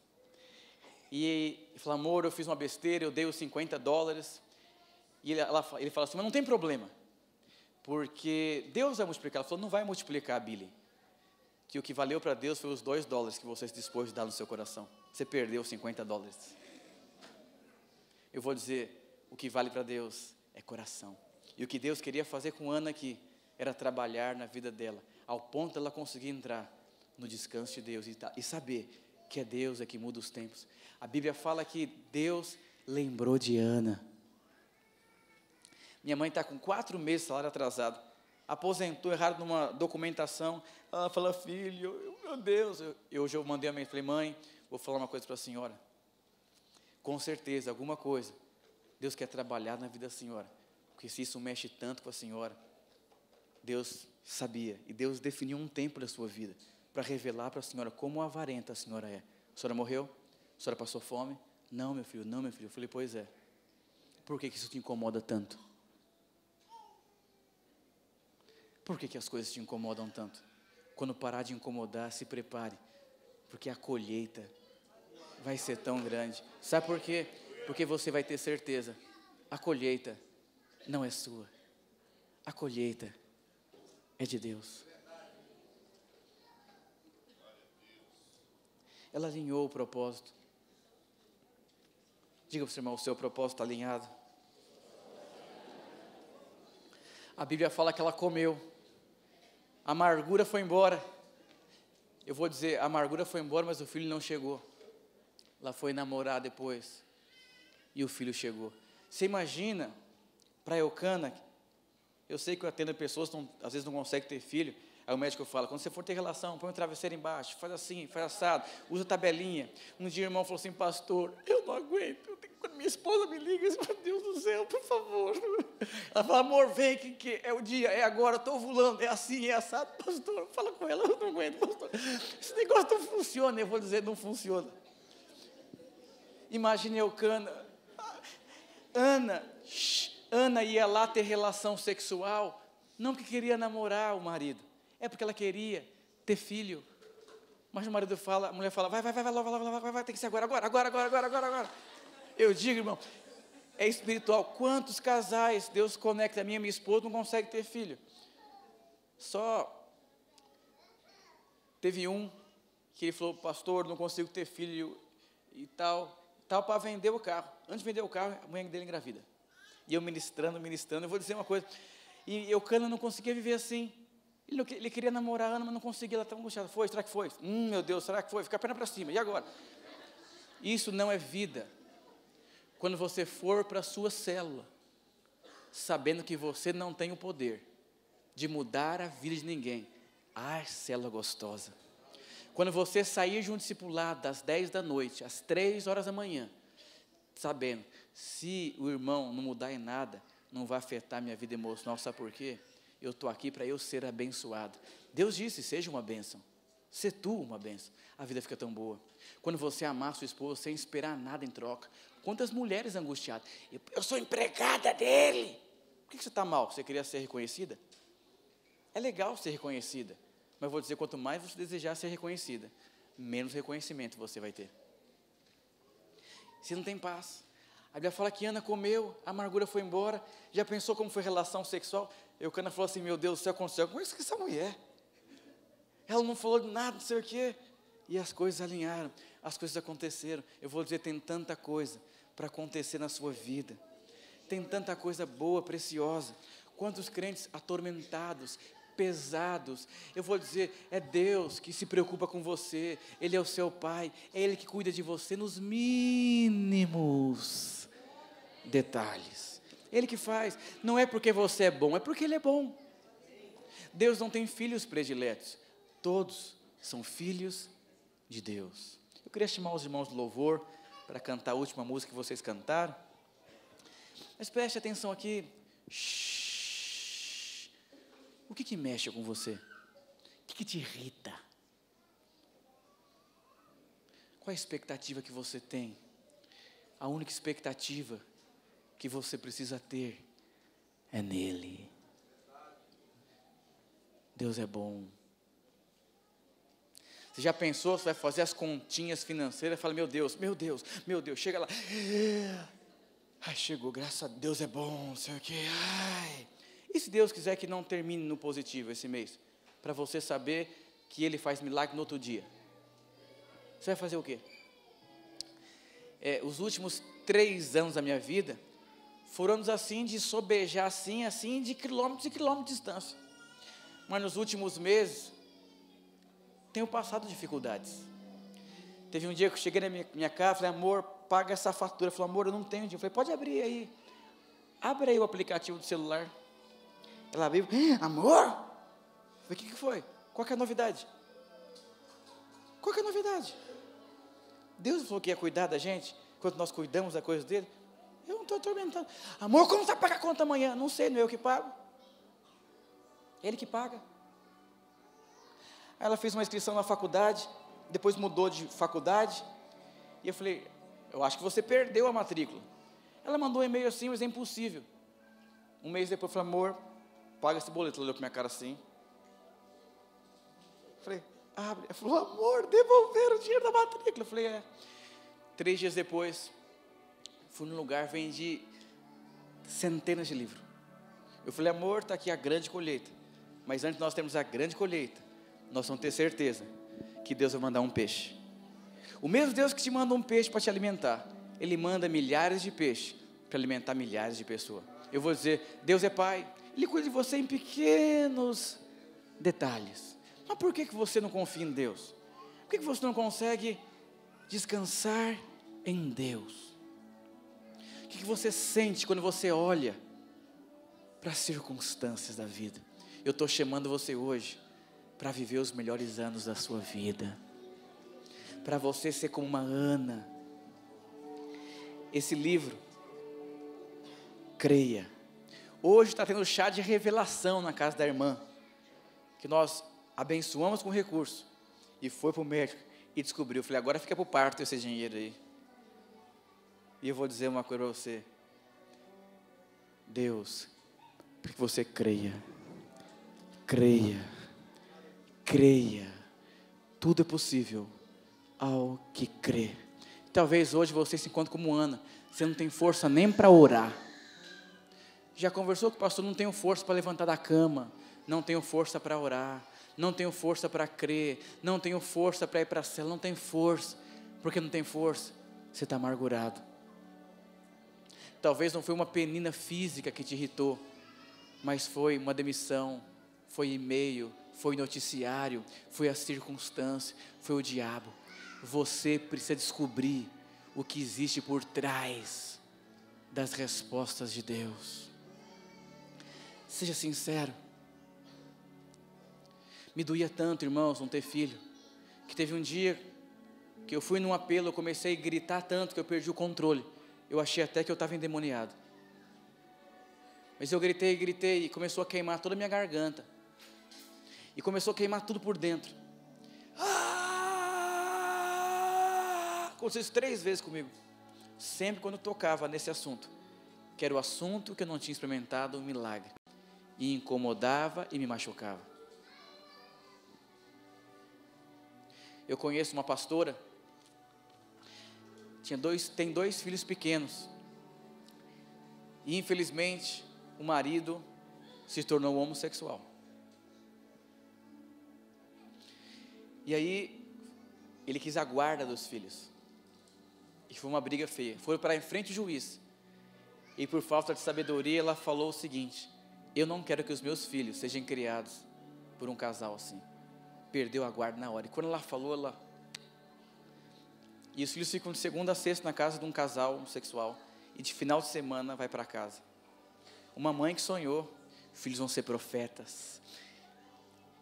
E ele fala, amor, eu fiz uma besteira, eu dei os $50, e ele fala assim, mas não tem problema, porque Deus vai multiplicar. Ela falou, não vai multiplicar, Billy, que o que valeu para Deus foi os $2 que você se dispôs de dar no seu coração, você perdeu os $50. Eu vou dizer, o que vale para Deus é coração. E o que Deus queria fazer com Ana aqui, era trabalhar na vida dela, ao ponto dela conseguir entrar no descanso de Deus e saber que é Deus que muda os tempos. A Bíblia fala que Deus lembrou de Ana. Minha mãe está com 4 meses de salário atrasado, aposentou errado numa documentação. Ela fala, filho, meu Deus, hoje eu mandei a mãe, falei, mãe, vou falar uma coisa para a senhora. Com certeza, alguma coisa, Deus quer trabalhar na vida da senhora, porque se isso mexe tanto com a senhora, Deus sabia, e Deus definiu um tempo da sua vida, para revelar para a senhora como avarenta a senhora é. A senhora morreu? A senhora passou fome? Não, meu filho, não, meu filho. Eu falei, pois é. Por que isso te incomoda tanto? Por que as coisas te incomodam tanto? Quando parar de incomodar, se prepare, porque a colheita vai ser tão grande. Sabe por quê? Porque você vai ter certeza, a colheita não é sua, a colheita é de Deus. Ela alinhou o propósito. Diga para o seu irmão, o seu propósito está alinhado. A Bíblia fala que ela comeu, a amargura foi embora. Eu vou dizer, a amargura foi embora, mas o filho não chegou. Ela foi namorar depois, e o filho chegou. Você imagina, para Eucana, Eu sei que eu atendo pessoas que às vezes não conseguem ter filho. Aí o médico fala, quando você for ter relação, põe um travesseiro embaixo, faz assim, faz assado, usa tabelinha. Um dia o irmão falou assim, pastor, eu não aguento. Quando minha esposa me liga, meu Deus do céu, por favor. Ela fala, amor, vem, que é o dia, é agora, estou ovulando, é assim, é assado. Pastor, fala com ela, eu não aguento, pastor. Esse negócio não funciona. Eu vou dizer, não funciona. Imagine Ana ia lá ter relação sexual, não porque queria namorar o marido, é porque ela queria ter filho. Mas o marido fala, a mulher fala, vai, tem que ser agora. Eu digo, irmão, é espiritual. Quantos casais Deus conecta a mim e a minha esposa não consegue ter filho? Só teve um que ele falou, pastor, não consigo ter filho e tal para vender o carro. Antes de vender o carro, a mulher dele engravida. E eu ministrando, eu vou dizer uma coisa, e Eucana não conseguia viver assim. Ele queria namorar a Ana, mas não conseguia, ela estava angustiada. Será que foi? Meu Deus, será que foi? Fica a perna para cima, e agora? Isso não é vida. Quando você for para a sua célula, sabendo que você não tem o poder de mudar a vida de ninguém, célula gostosa. Quando você sair de um discipulado das 10 da noite, às 3 horas da manhã, sabendo, se o irmão não mudar em nada, não vai afetar minha vida emocional, sabe por quê? Eu estou aqui para eu ser abençoado. Deus disse, seja uma bênção. Ser tu uma bênção. A vida fica tão boa. Quando você amar sua esposa sem esperar nada em troca. Quantas mulheres angustiadas. Eu sou empregada dele. Por que você está mal? Você queria ser reconhecida? É legal ser reconhecida. Mas vou dizer, quanto mais você desejar ser reconhecida, menos reconhecimento você vai ter. Você não tem paz. A Bíblia fala que Ana comeu, a amargura foi embora. Já pensou como foi a relação sexual? Eucana falou assim, meu Deus do céu, aconteceu com essa mulher. Ela não falou de nada, não sei o quê. E as coisas alinharam, as coisas aconteceram. Eu vou dizer, tem tanta coisa para acontecer na sua vida. Tem tanta coisa boa, preciosa. Quantos crentes atormentados, pesados. Eu vou dizer, é Deus que se preocupa com você. Ele é o seu Pai. É Ele que cuida de você nos mínimos detalhes. Ele que faz. Não é porque você é bom, é porque Ele é bom. Deus não tem filhos prediletos. Todos são filhos de Deus. Eu queria chamar os irmãos do louvor para cantar a última música que vocês cantaram. Mas preste atenção aqui. O que mexe com você? O que te irrita? Qual a expectativa que você tem? A única expectativa que você precisa ter é nele. Deus é bom. Você já pensou, você vai fazer as continhas financeiras e fala, meu Deus, chega lá. Chegou, graças a Deus é bom, não sei o quê. E se Deus quiser que não termine no positivo esse mês? Para você saber que Ele faz milagre no outro dia. Você vai fazer o quê? Os últimos 3 anos da minha vida foram anos assim, de sobejar assim, de quilômetros e quilômetros de distância. Mas nos últimos meses, tenho passado dificuldades. Teve um dia que eu cheguei na minha casa, falei, amor, paga essa fatura. Falei, amor, eu não tenho dinheiro. Eu falei, pode abrir aí. Abre aí o aplicativo do celular. Ela abriu, amor? Eu falei, o que foi? Qual que é a novidade? Qual que é a novidade? Deus falou que ia cuidar da gente, enquanto nós cuidamos da coisa dele. Eu não estou atormentando. Amor, como você vai pagar a conta amanhã? Não sei, não é eu que pago. Ele que paga. Aí ela fez uma inscrição na faculdade, depois mudou de faculdade, e eu falei, eu acho que você perdeu a matrícula. Ela mandou um e-mail assim, mas é impossível. Um mês depois eu falei, amor, paga esse boleto. Ela olhou para minha cara assim. Eu falei, abre. Ela falou, amor, devolveram o dinheiro da matrícula. Eu falei, 3 dias depois, fui num lugar, vendi centenas de livros. Eu falei, amor, está aqui a grande colheita. Mas antes de nós termos a grande colheita, nós vamos ter certeza que Deus vai mandar um peixe. O mesmo Deus que te manda um peixe para te alimentar, Ele manda milhares de peixes para alimentar milhares de pessoas. Eu vou dizer, Deus é Pai, Ele cuida de você em pequenos detalhes. Mas por que você não confia em Deus? Por que você não consegue descansar em Deus? O que você sente quando você olha para as circunstâncias da vida. Eu estou chamando você hoje para viver os melhores anos da sua vida, para você ser como uma Ana. Esse livro, creia. Hoje está tendo chá de revelação na casa da irmã, que nós abençoamos com recurso, e foi para o médico e descobriu. Eu falei, agora fica para o parto esse dinheiro aí. E eu vou dizer uma coisa para você, Deus, para que você creia, tudo é possível ao que crê. Talvez hoje você se encontre como Ana, você não tem força nem para orar. Já conversou com o pastor, não tenho força para levantar da cama, não tenho força para orar, não tenho força para crer, não tenho força para ir para a cela, não tenho força. Porque não tem força? Você está amargurado. Talvez não foi uma penina física que te irritou, mas foi uma demissão, foi e-mail, foi noticiário, foi a circunstância, foi o diabo. Você precisa descobrir o que existe por trás das respostas de Deus. Seja sincero. Me doía tanto, irmãos, não ter filho, que teve um dia que eu fui num apelo, eu comecei a gritar tanto que eu perdi o controle. Eu achei até que eu estava endemoniado. Mas eu gritei e começou a queimar toda a minha garganta. E começou a queimar tudo por dentro. Aconteceu isso 3 vezes comigo. Sempre quando eu tocava nesse assunto, que era o assunto que eu não tinha experimentado um milagre. E incomodava e me machucava. Eu conheço uma pastora, tem 2 filhos pequenos. E infelizmente, o marido se tornou homossexual. E aí, ele quis a guarda dos filhos. E foi uma briga feia. Foram para em frente ao juiz. E por falta de sabedoria, ela falou o seguinte: eu não quero que os meus filhos sejam criados por um casal assim. Perdeu a guarda na hora. E quando ela falou, E os filhos ficam de segunda a sexta na casa de um casal homossexual. E de final de semana vai para casa. Uma mãe que sonhou, filhos vão ser profetas.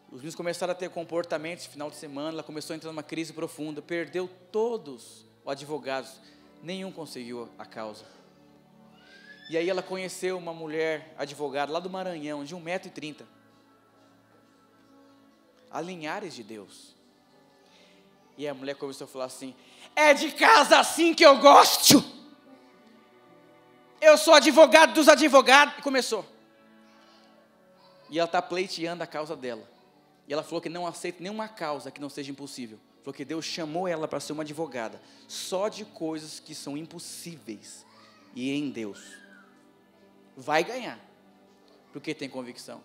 Os meninos começaram a ter comportamentos de final de semana, ela começou a entrar numa crise profunda, perdeu todos os advogados, nenhum conseguiu a causa. E aí ela conheceu uma mulher advogada lá do Maranhão, de 1,30 m, a Linhares de Deus. E a mulher começou a falar assim: é de casa assim que eu gosto, eu sou advogado dos advogados. E começou. E ela está pleiteando a causa dela. E ela falou que não aceita nenhuma causa que não seja impossível. Falou que Deus chamou ela para ser uma advogada só de coisas que são impossíveis. E em Deus vai ganhar, porque tem convicção.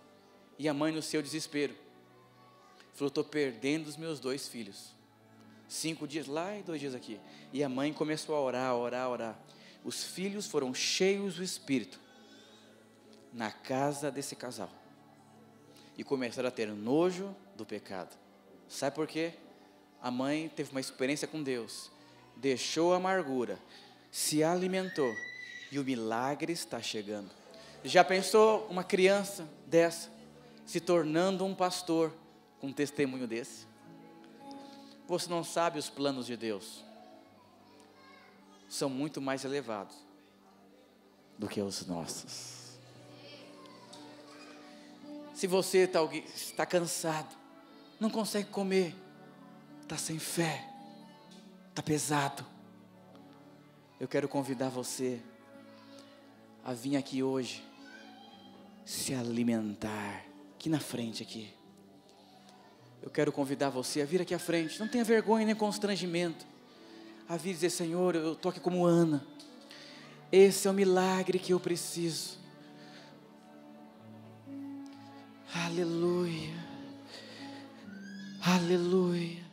E a mãe, no seu desespero, falou: estou perdendo os meus 2 filhos. 5 dias lá e 2 dias aqui. E a mãe começou a orar. Os filhos foram cheios do Espírito na casa desse casal. E começaram a ter nojo do pecado. Sabe por quê? A mãe teve uma experiência com Deus, deixou a amargura, se alimentou, e o milagre está chegando. Já pensou uma criança dessa se tornando um pastor com um testemunho desse? Você não sabe os planos de Deus, são muito mais elevados do que os nossos. Se você está cansado, não consegue comer, está sem fé, está pesado, eu quero convidar você a vir aqui hoje, se alimentar, aqui na frente aqui. Eu quero convidar você a vir aqui à frente, não tenha vergonha nem constrangimento, a vir dizer: Senhor, eu estou aqui como Ana, esse é o milagre que eu preciso. Aleluia, aleluia.